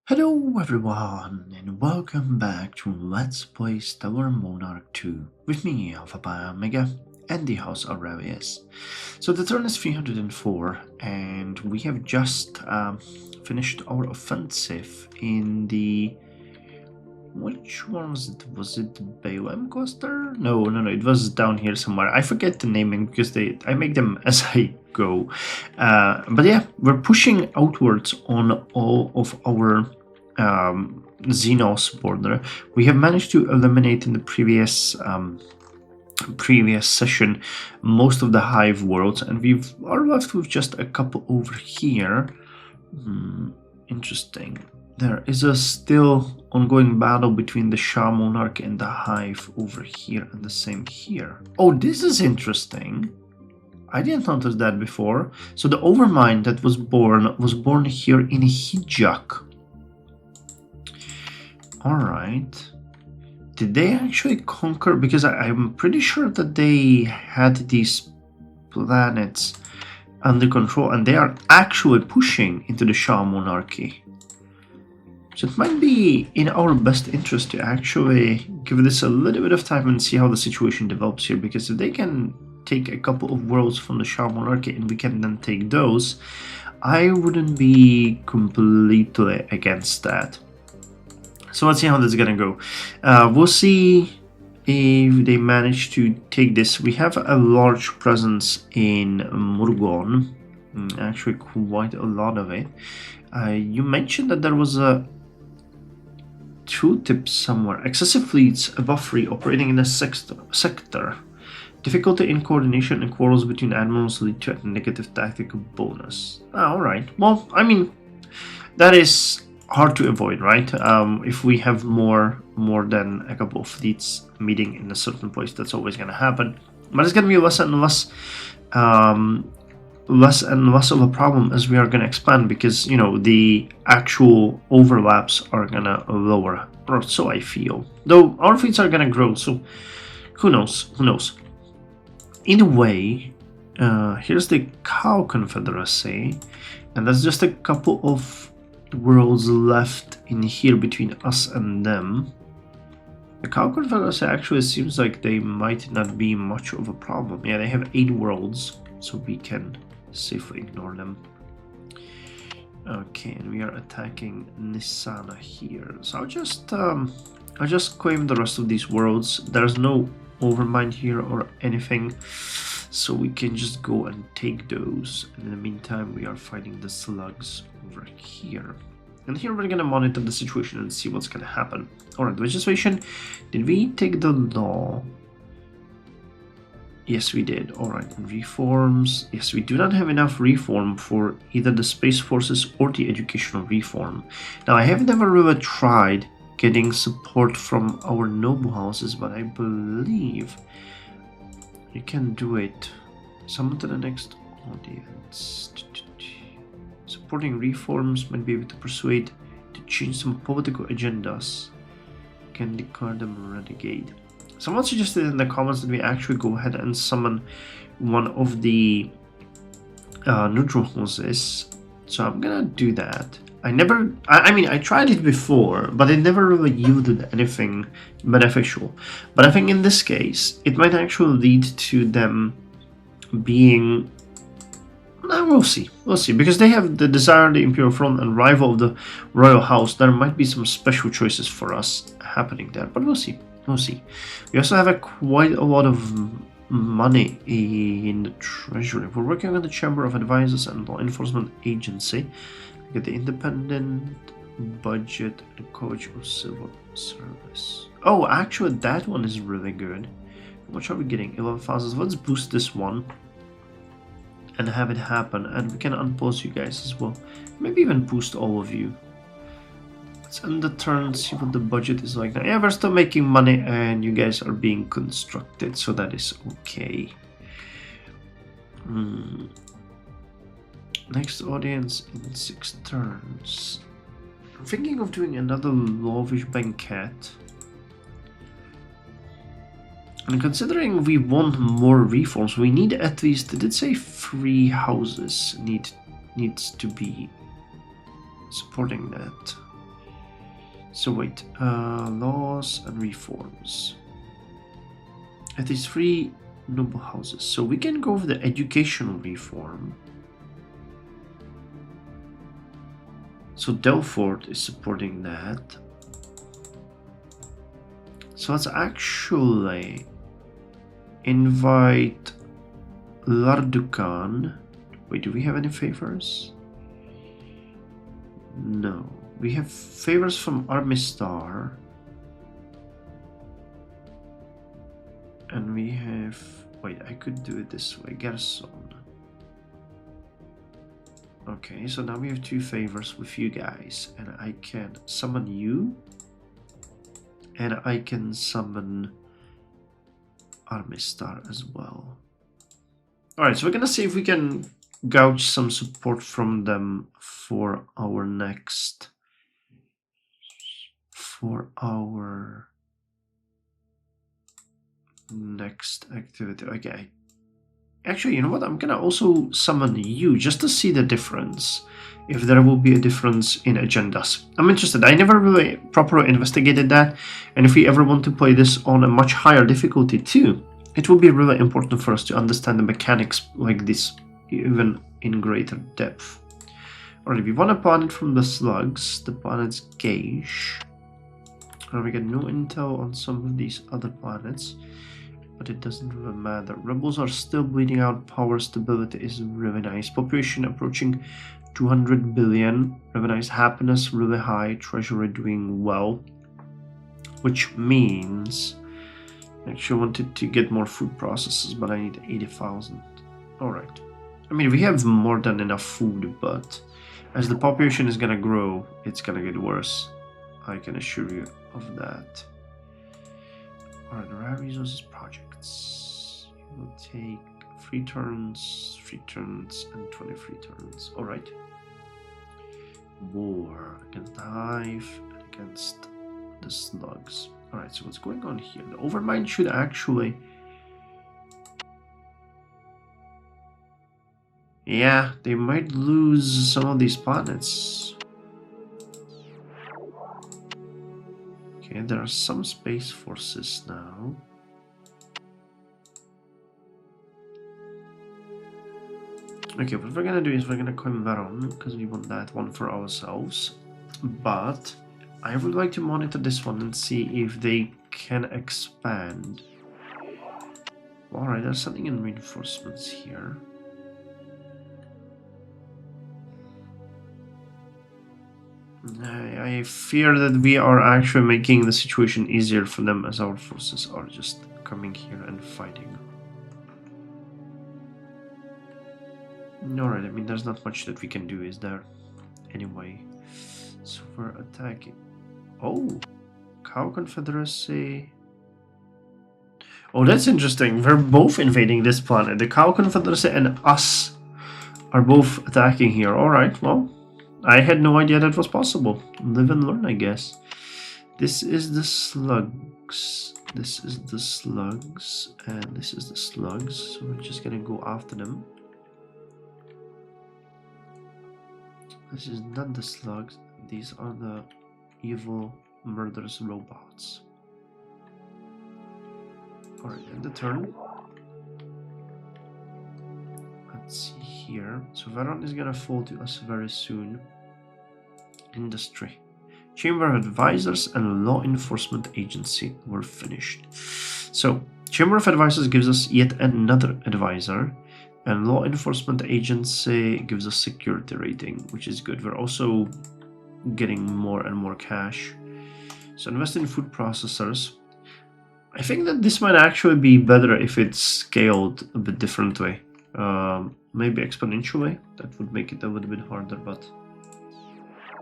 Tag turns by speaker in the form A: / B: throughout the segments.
A: Hello everyone and welcome back to Let's Play Stellar Monarch 2 with me, Alpha Pi Omega, and the House Aurelius. So the turn is 304 and we have just finished our offensive in the... Which one was it? Was it the Balaam cluster? No, it was down here somewhere. I forget the naming because I make them as I go. But yeah, we're pushing outwards on all of our Xenos border. We have managed to eliminate in the previous session most of the hive worlds, and we are left with just a couple over here. Interesting. There is a still ongoing battle between the Shah Monarch and the hive over here, and the same here. Oh, this is interesting. I didn't notice that before. So the Overmind that was born here in Hijak. Alright. Did they actually conquer? Because I'm pretty sure that they had these planets under control, and they are actually pushing into the Shah monarchy. So it might be in our best interest to actually give this a little bit of time and see how the situation develops here, because if they can take a couple of worlds from the Shah monarchy and we can then take those, I wouldn't be completely against that. So let's see how this is gonna go. We'll see if they manage to take this. We have a large presence in Murgon, actually quite a lot of it. You mentioned that there was a tooltip somewhere. Excessive fleets above 3 operating in a sector. Difficulty in coordination and quarrels between admirals lead to a negative tactical bonus. Alright, well, I mean, that is hard to avoid, right? If we have more than a couple of fleets meeting in a certain place, that's always going to happen. But it's going to be less and less of a problem as we are going to expand, because you know the actual overlaps are going to lower, or so I feel. Though our fleets are going to grow, so who knows? Either way, here's the Cow Confederacy, and that's just a couple of worlds left in here between us and them. The Cow Confederacy actually seems like they might not be much of a problem. Yeah, they have 8 worlds, so we can safely ignore them. Okay, and we are attacking Nisana here. So I'll just claim the rest of these worlds. There's no Overmind here or anything, so we can just go and take those. And in the meantime, we are fighting the slugs over here. And here we're gonna monitor the situation and see what's gonna happen. Alright, legislation. Did we take the law? Yes, we did. Alright, reforms. Yes, we do not have enough reform for either the space forces or the educational reform. Now, I have never really tried getting support from our noble houses, but I believe you can do it. Summon to the next audience. Supporting reforms might be able to persuade to change some political agendas. Can declare them renegade. Someone suggested in the comments that we actually go ahead and summon one of the neutral houses, so I'm gonna do that. I mean, I tried it before, but it never really yielded anything beneficial. But I think in this case, it might actually lead to them being... we'll see, because they have the Desire of the Imperial Throne and Rival of the Royal House. There might be some special choices for us happening there, but we'll see. We also have quite a lot of money in the treasury. We're working on the Chamber of Advisors and Law Enforcement Agency. We get the Independent Budget and College of Civil Service. Oh, actually, that one is really good. How much are we getting? 11,000. Let's boost this one and have it happen, and we can unpause you guys as well. Maybe even boost all of you. Let's end the turn, see what the budget is like now. Yeah, we're still making money and you guys are being constructed, so that is okay. Next audience in 6 turns. I'm thinking of doing another lavish banquet. And considering we want more reforms, we need at least, did it say 3 houses needs to be supporting that? So wait, laws and reforms. At these 3 noble houses. So we can go for the educational reform. So Delfort is supporting that. So let's actually invite Lardukan. Wait, do we have any favors? No. We have favors from Armistar. And we have... Wait, I could do it this way. Garrison. Okay, so now we have 2 favors with you guys. And I can summon you. And I can summon Armistar as well. Alright, so we're gonna see if we can gouge some support from them for our next... activity. Okay. Actually, you know what? I'm gonna also summon you just to see the difference. If there will be a difference in agendas. I'm interested. I never really properly investigated that. And if we ever want to play this on a much higher difficulty too, it will be really important for us to understand the mechanics like this, even in greater depth. Alright, we want a planet from the slugs. The planet's Gauge. We get no intel on some of these other planets, but it doesn't really matter. Rebels are still bleeding out. Power stability is really nice. Population approaching 200 billion. Really nice. Happiness really high. Treasury doing well, which means I actually wanted to get more food processors, but I need 80,000. Alright. I mean, we have more than enough food, but as the population is gonna grow, it's gonna get worse. I can assure you of that. Alright, rare resources projects. You will take 3 turns, 3 turns, and 23 turns. Alright. War against the hive and against the slugs. Alright, so what's going on here? The Overmind should actually... Yeah, they might lose some of these planets. Okay, there are some space forces now. Okay, what we're gonna do is we're gonna claim Veron, because we want that one for ourselves. But I would like to monitor this one and see if they can expand. Alright, there's something in reinforcements here. I fear that we are actually making the situation easier for them, as our forces are just coming here and fighting. Alright, I mean, there's not much that we can do, is there? Anyway, so we're attacking. Oh, Cow Confederacy. Oh, that's interesting. We're both invading this planet. The Cow Confederacy and us are both attacking here. Alright, well, I had no idea that was possible. Live and learn, I guess. This is the slugs. This is the slugs. And this is the slugs. So we're just gonna go after them. This is not the slugs. These are the evil, murderous robots. Alright, end the turn. Let's see here. So Veron is gonna fall to us very soon. Industry. Chamber of Advisors and Law Enforcement Agency were finished. So, Chamber of Advisors gives us yet another advisor, and Law Enforcement Agency gives us security rating, which is good. We're also getting more and more cash. So, invest in food processors. I think that this might actually be better if it's scaled a bit differently. Maybe exponentially. That would make it a little bit harder, but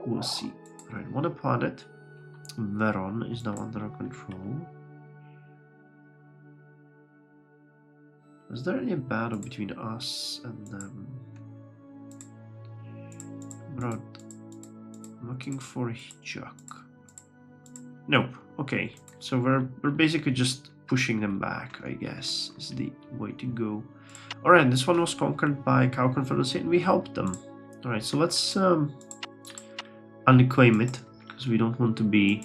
A: we'll see. Right, one planet. Veron is now under our control. Is there any battle between us and them? Bro, I'm looking for Hijak. Nope. Okay, so we're basically just pushing them back, I guess, is the way to go. Alright, this one was conquered by Cow Confederacy and we helped them. Alright, so let's unclaim it, because we don't want to be,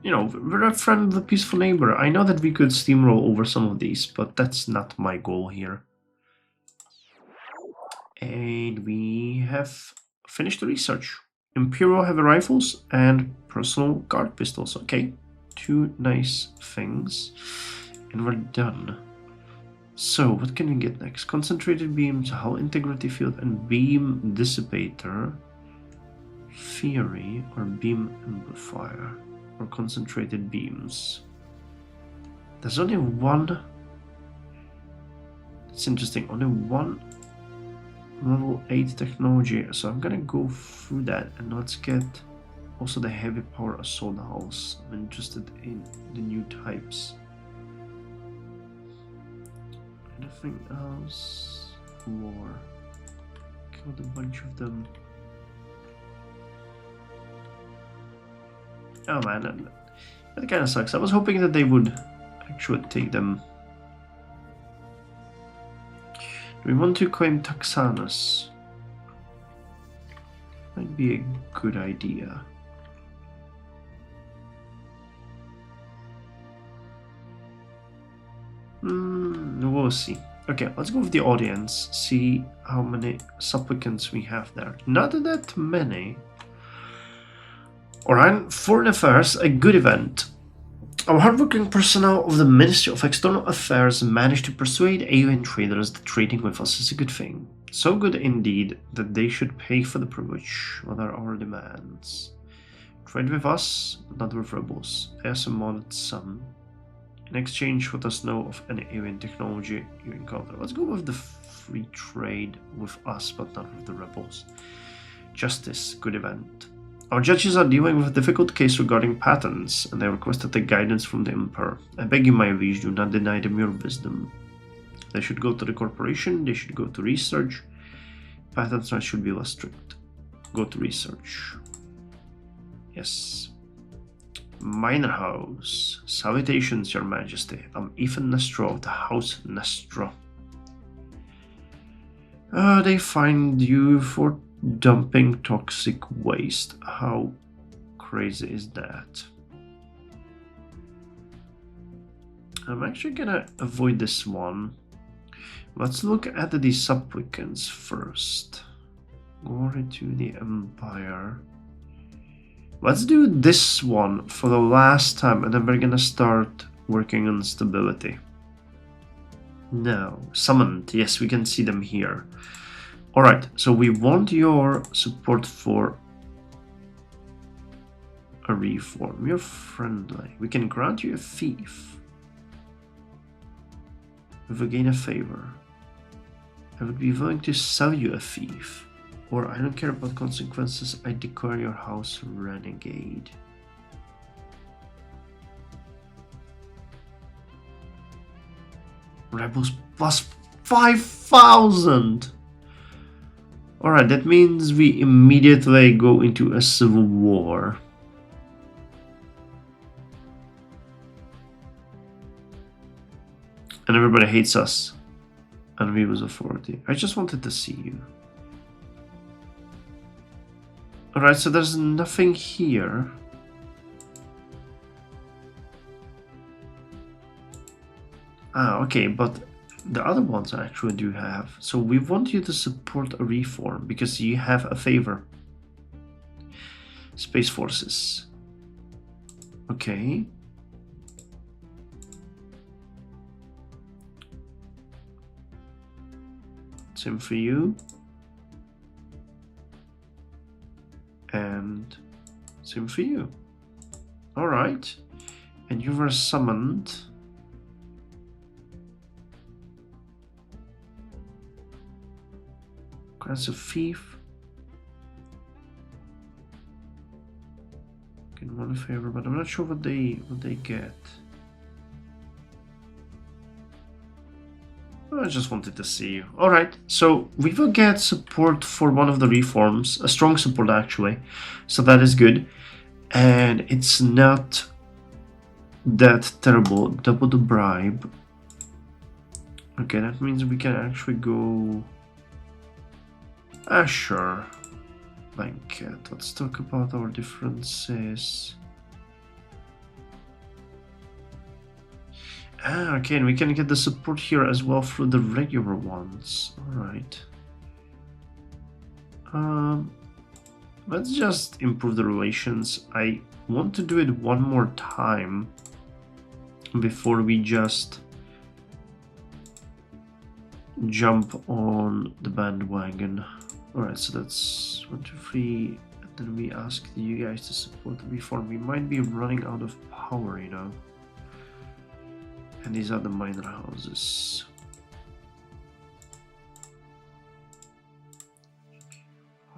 A: you know, we're a friend of a peaceful neighbor. I know that we could steamroll over some of these, but that's not my goal here. And we have finished the research. Imperial heavy rifles and personal guard pistols. Okay, 2 nice things. And we're done. So, what can we get next? Concentrated beams, hull integrity field, and beam dissipator. Theory or beam amplifier. Or concentrated beams. There's only one. It's interesting. Only one level 8 technology. So I'm gonna go through that and let's get also the heavy power assault hulls. I'm interested in the new types. Anything else? War. Killed a bunch of them. Oh man, that kind of sucks. I was hoping that they would actually take them. Do we want to claim Taxanus? Might be a good idea. We'll see. Okay, let's go with the audience. See how many supplicants we have there. Not that many. Alright, Foreign Affairs, a good event. Our hardworking personnel of the Ministry of External Affairs managed to persuade alien traders that trading with us is a good thing. So good indeed that they should pay for the privilege. What are our demands? Trade with us, but not with rebels. There's a modded sum. In exchange, let us know of any alien technology you encounter. Let's go with the free trade with us, but not with the rebels. Justice, good event. Our judges are dealing with a difficult case regarding patents, and they requested the guidance from the Emperor. I beg you, my liege, do not deny them your wisdom. They should go to the corporation, they should go to research. Patents should be less strict. Go to research. Yes. Minor House. Salutations, your majesty. I'm Ethan Nestro of the House Nestro. They find you for dumping toxic waste. How crazy is that? I'm actually gonna avoid this one. Let's look at the supplicants first. Glory to the Empire. Let's do this one for the last time, and then we're gonna start working on stability. Now, summoned. Yes, we can see them here. Alright, so we want your support for a reform. You're friendly. We can grant you a fief. We will gain a favor. I would be willing to sell you a fief. Or I don't care about consequences, I declare your house renegade. Rebels plus 5,000! Alright, that means we immediately go into a civil war. And everybody hates us. And we was authority. I just wanted to see you. Alright, so there's nothing here. Ah, okay, but the other ones I actually do have. So we want you to support a reform because you have a favor. Space Forces. Okay. Same for you. And same for you. Alright. And you were summoned. Grants a thief. Can one favor, but I'm not sure what they get. I just wanted to see you. Alright, so we will get support for one of the reforms, a strong support actually, so that is good. And it's not that terrible. Double the bribe. Okay, that means we can actually go... sure. blanket. Let's talk about our differences. Okay, and we can get the support here as well through the regular ones. Alright. Let's just improve the relations. I want to do it one more time before we just jump on the bandwagon. Alright, so that's 1, 2, 3, and then we ask you guys to support the reform. We might be running out of power, you know. And these are the minor houses.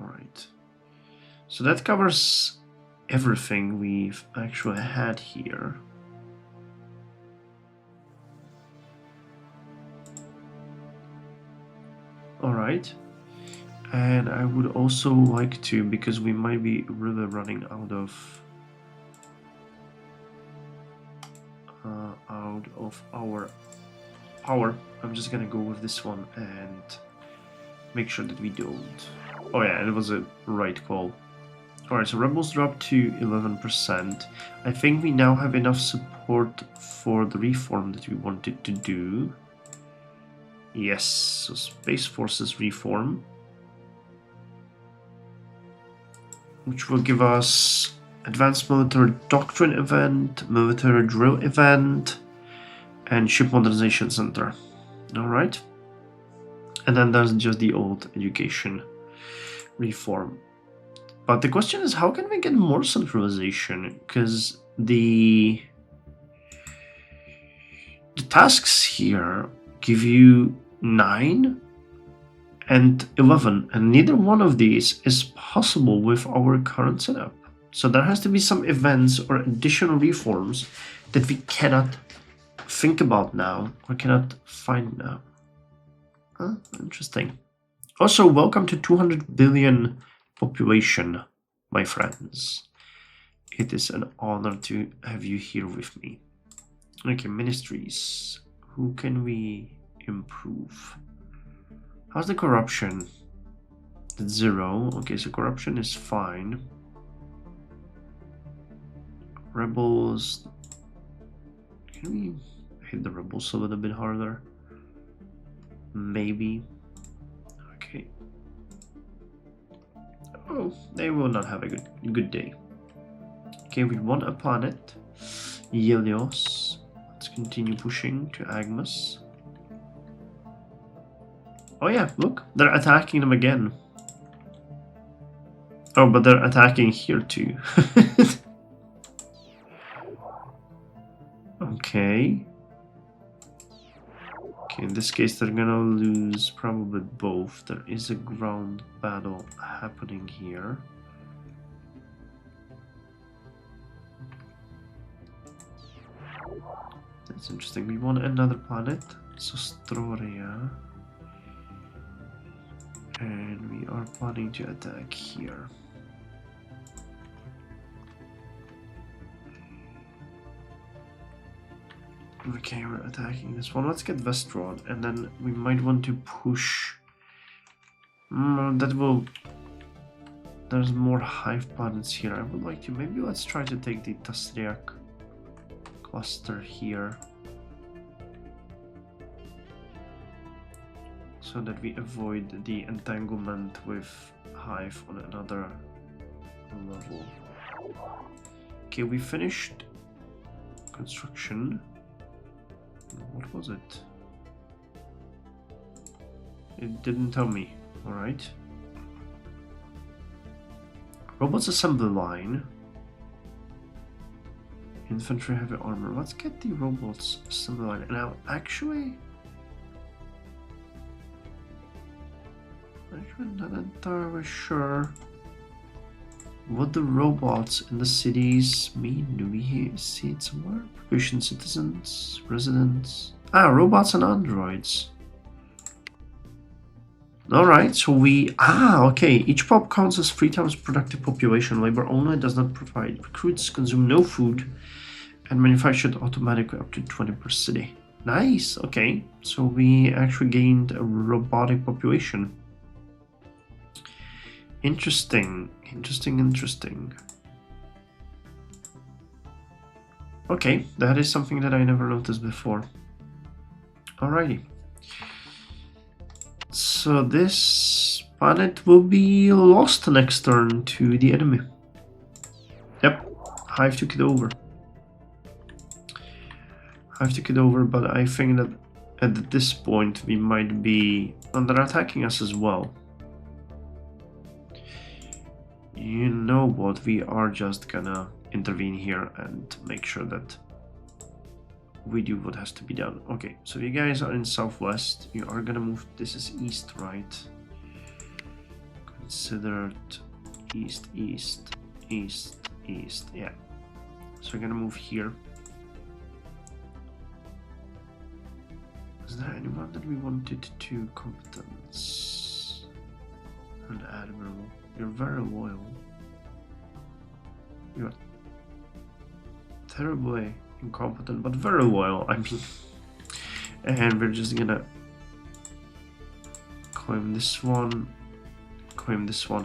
A: Alright. So that covers everything we've actually had here. Alright. And I would also like to, because we might be really running out of our power, I'm just gonna go with this one and make sure that we don't. Oh yeah, it was a right call. Alright, so rebels dropped to 11%. I think we now have enough support for the reform that we wanted to do. Yes, so Space Forces reform, which will give us Advanced Military Doctrine event, Military Drill event, and Ship Modernization Center. Alright. And then there's just the old education reform. But the question is, how can we get more centralization? Because the tasks here give you 9 and 11, and neither one of these is possible with our current setup. So there has to be some events or additional reforms that we cannot think about now or cannot find now. Huh? Interesting. Also, welcome to 200 billion population, my friends. It is an honor to have you here with me. Okay, ministries. Who can we improve? How's the corruption? It's 0. Okay, so corruption is fine. Rebels. Can we hit the rebels a little bit harder? Maybe. Okay. Oh, they will not have a good day. Okay, we won a planet. Helios. Let's continue pushing to Agmas. Oh yeah, look, they're attacking them again. Oh, but they're attacking here too. Okay. Okay, in this case they're gonna lose probably both. There is a ground battle happening here. That's interesting. We want another planet, Sostroria. And we are planning to attack here. Okay, we're attacking this one. Let's get Vestrod, and then we might want to push. That will. There's more hive planets here. I would like to. Maybe let's try to take the Tastriak cluster here, so that we avoid the entanglement with hive on another level. Okay, we finished construction. What was it? It didn't tell me. Alright. Robots assembly line. Infantry heavy armor. Let's get the robots assembly line. And I'm actually not entirely sure what the robots in the cities mean. Do we see it somewhere? Population, citizens, residents. Robots and androids. Alright, so we... okay. Each pop counts as 3 times productive population. Labor only does not provide. Recruits consume no food and manufactured automatically up to 20 per city. Nice, okay. So we actually gained a robotic population. Interesting. Okay, that is something that I never noticed before. Alrighty. So this planet will be lost next turn to the enemy. Yep, Hive took it over. But I think that at this point we might be... And they're attacking us as well. You know what, we are just gonna intervene here and make sure that we do what has to be done. Okay, so you guys are in southwest. You are gonna move. This is east, right? Considered east. Yeah. So we're gonna move here. Is there anyone that we wanted to competence? An admiral. You're very loyal. You're terribly incompetent, but very loyal, I mean. And we're just gonna claim this one,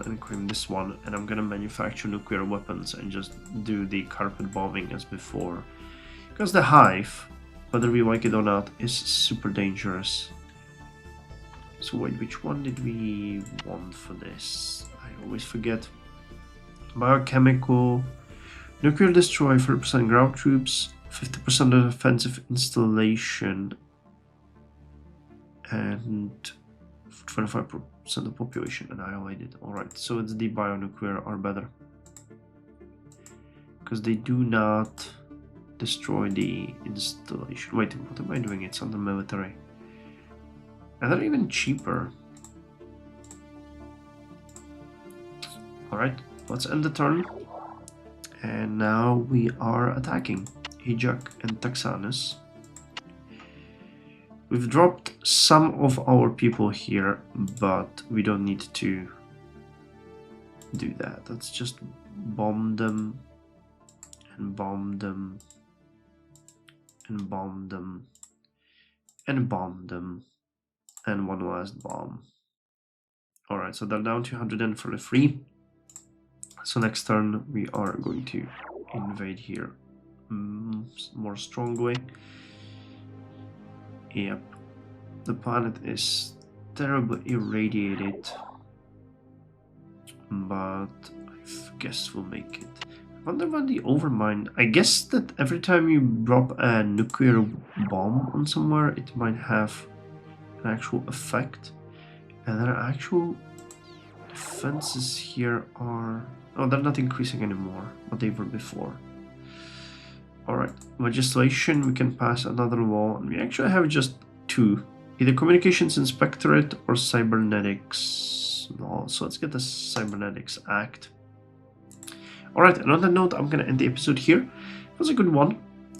A: and claim this one, and I'm gonna manufacture nuclear weapons and just do the carpet bombing as before. Because the Hive, whether we like it or not, is super dangerous. So wait, which one did we want for this? I always forget. Biochemical, nuclear destroy, 30% ground troops, 50% of defensive installation, and 25% of population annihilated. Alright, so it's the bionuclear are better. Because they do not destroy the installation. Wait, what am I doing? It's on the military. And they're even cheaper. Alright, let's end the turn. And now we are attacking Hijak and Taxanus. We've dropped some of our people here, but we don't need to do that. Let's just bomb them, and bomb them, and bomb them, and bomb them, and one last bomb. Alright, so they're down to 143. So next turn we are going to invade here more strongly. Yep, the planet is terribly irradiated, but I guess we'll make it. I wonder about the overmind. I guess that every time you drop a nuclear bomb on somewhere, it might have an actual effect. And their actual defenses here are... Oh, they're not increasing anymore, but they were before. Alright, legislation, we can pass another law, and we actually have just two. Either Communications Inspectorate or Cybernetics law. So let's get the Cybernetics Act. Alright, and on that note, I'm gonna end the episode here. It was a good one.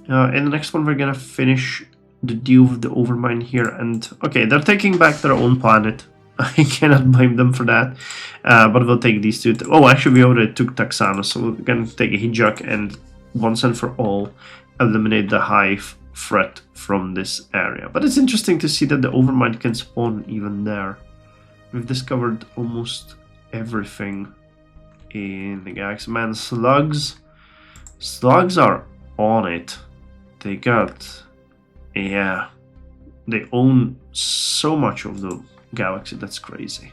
A: In the next one, we're gonna finish the deal with the Overmind here, and okay, they're taking back their own planet. I cannot blame them for that, but we'll take these two. Oh, actually, we already took Taxanus, so we're gonna take a Hijak and once and for all eliminate the Hive threat from this area. But it's interesting to see that the Overmind can spawn even there. We've discovered almost everything in the galaxy. Man, slugs are on it. They got, yeah, they own so much of the galaxy. That's crazy.